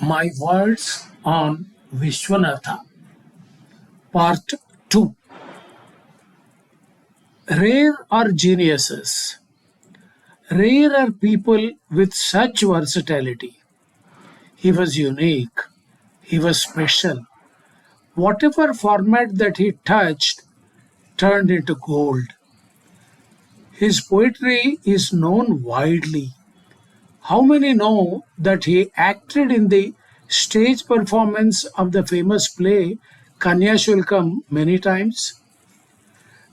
My words on Viswanatha, Part 2. Rare are geniuses. Rare are people with such versatility. He was unique. He was special. Whatever format that he touched turned into gold. His poetry is known widely. How many know that he acted in the stage performance of the famous play Kanya Shulkam many times?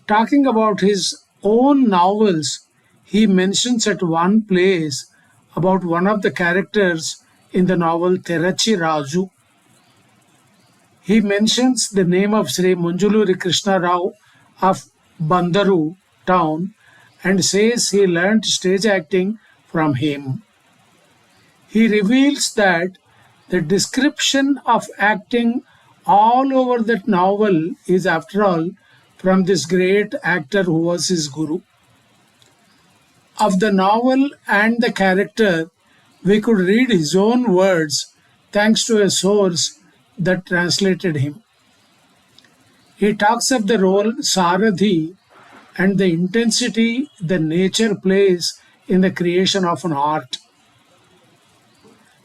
Talking about his own novels, he mentions at one place about one of the characters in the novel Terachi Raju. He mentions the name of Sri Munjuluri Krishna Rao of Bandaru town and says he learnt stage acting from him. He reveals that the description of acting all over that novel is, after all, from this great actor who was his guru. Of the novel and the character, we could read his own words thanks to a source that translated him. He talks of the role Sarathi and the intensity the nature plays in the creation of an art.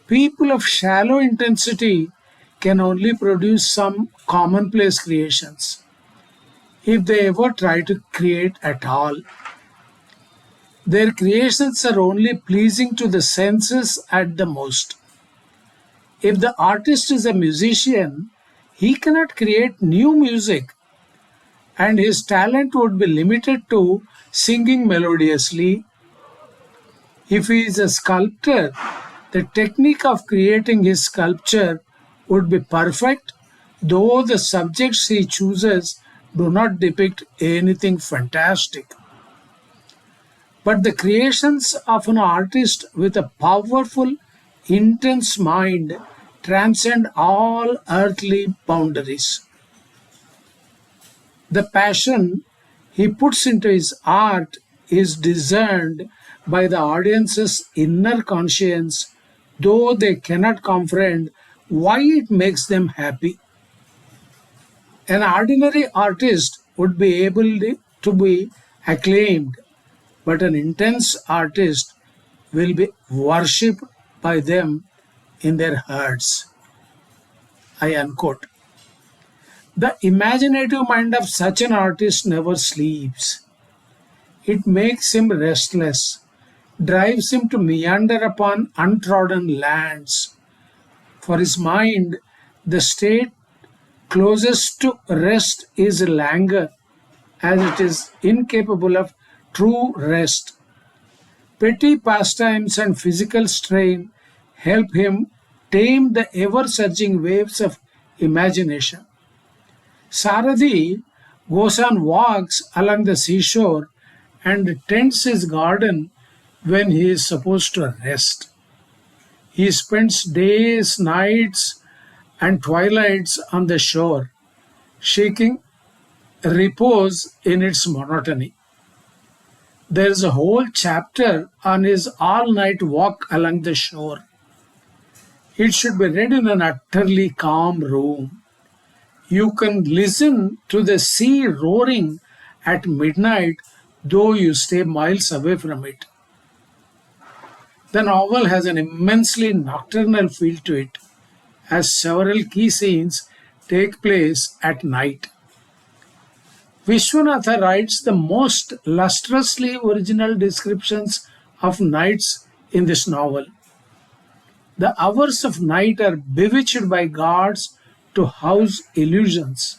People of shallow intensity can only produce some commonplace creations, if they ever try to create at all. Their creations are only pleasing to the senses at the most. If the artist is a musician, he cannot create new music, and his talent would be limited to singing melodiously. If he is a sculptor, the technique of creating his sculpture would be perfect, though the subjects he chooses do not depict anything fantastic. But the creations of an artist with a powerful, intense mind transcend all earthly boundaries. The passion he puts into his art is discerned by the audience's inner conscience, though they cannot comprehend why it makes them happy. An ordinary artist would be able to be acclaimed, but an intense artist will be worshipped by them in their hearts. I unquote. The imaginative mind of such an artist never sleeps. It makes him restless, drives him to meander upon untrodden lands. For his mind, the state closest to rest is languor, as it is incapable of true rest. Petty pastimes and physical strain help him tame the ever-surging waves of imagination. Sarathi goes on walks along the seashore and tends his garden when he is supposed to rest. He spends days, nights, and twilights on the shore, seeking repose in its monotony. There is a whole chapter on his all-night walk along the shore. It should be read in an utterly calm room. You can listen to the sea roaring at midnight, though you stay miles away from it. The novel has an immensely nocturnal feel to it, as several key scenes take place at night. Viswanatha writes the most lustrously original descriptions of nights in this novel. The hours of night are bewitched by gods to house illusions.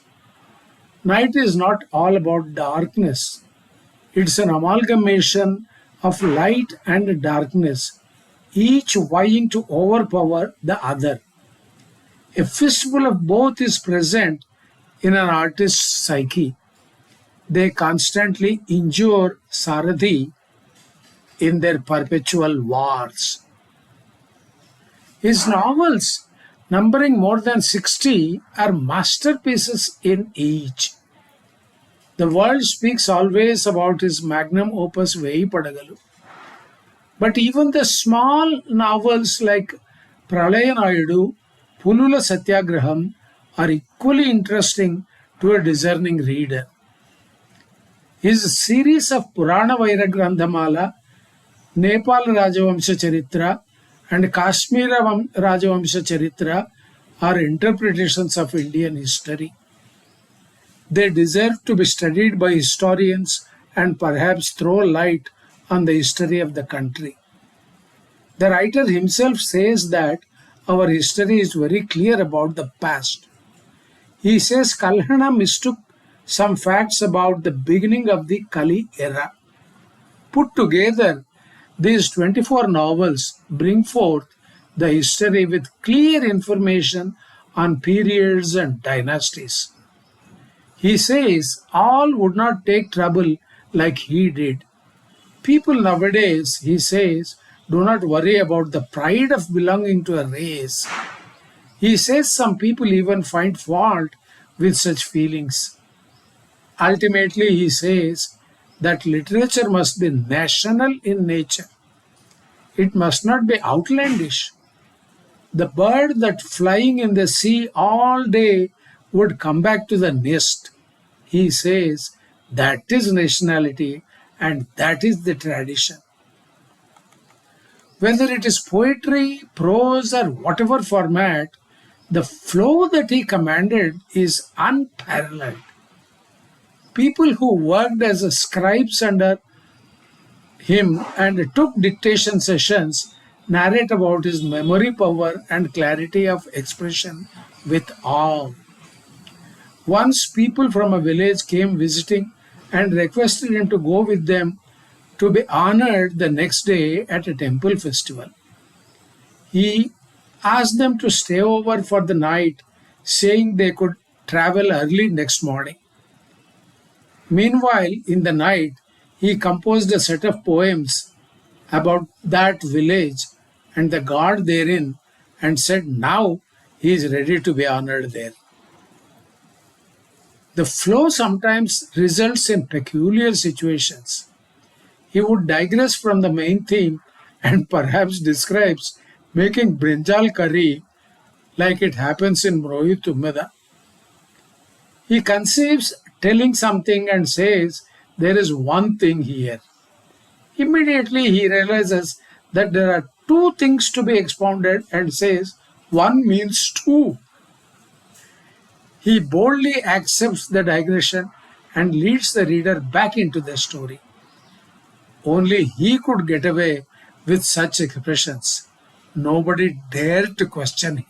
Night is not all about darkness. It's an amalgamation of light and darkness, each vying to overpower the other. A fistful of both is present in an artist's psyche. They constantly injure Sarathi in their perpetual wars. His novels, numbering more than 60, are masterpieces in each. The world speaks always about his magnum opus Veyi Padagalu. But even the small novels like Pralayanayidu, Pulula Satyagraham are equally interesting to a discerning reader. His series of Purana Vairagrandhamala, Nepal Rajavamsha Charitra, and Kashmir Rajavamsha Charitra are interpretations of Indian history. They deserve to be studied by historians and perhaps throw light on the history of the country. The writer himself says that our history is very clear about the past. He says Kalhana mistook some facts about the beginning of the Kali era. Put together, these 24 novels bring forth the history with clear information on periods and dynasties. He says all would not take trouble like he did. People nowadays, he says, do not worry about the pride of belonging to a race. He says some people even find fault with such feelings. Ultimately, he says that literature must be national in nature. It must not be outlandish. The bird that flying in the sea all day would come back to the nest. He says that is nationality and that is the tradition. Whether it is poetry, prose, or whatever format, the flow that he commanded is unparalleled. People who worked as scribes under him and took dictation sessions narrate about his memory power and clarity of expression with awe. Once people from a village came visiting and requested him to go with them to be honored the next day at a temple festival. He asked them to stay over for the night, saying they could travel early next morning. Meanwhile, in the night, he composed a set of poems about that village and the god therein and said now he is ready to be honored there. The flow sometimes results in peculiar situations. He would digress from the main theme and perhaps describes making brinjal curry like it happens in Mohit Ummeda. He conceives telling something and says there is one thing here. Immediately he realizes that there are two things to be expounded and says one means two. He boldly accepts the digression and leads the reader back into the story. Only he could get away with such expressions. Nobody dared to question him.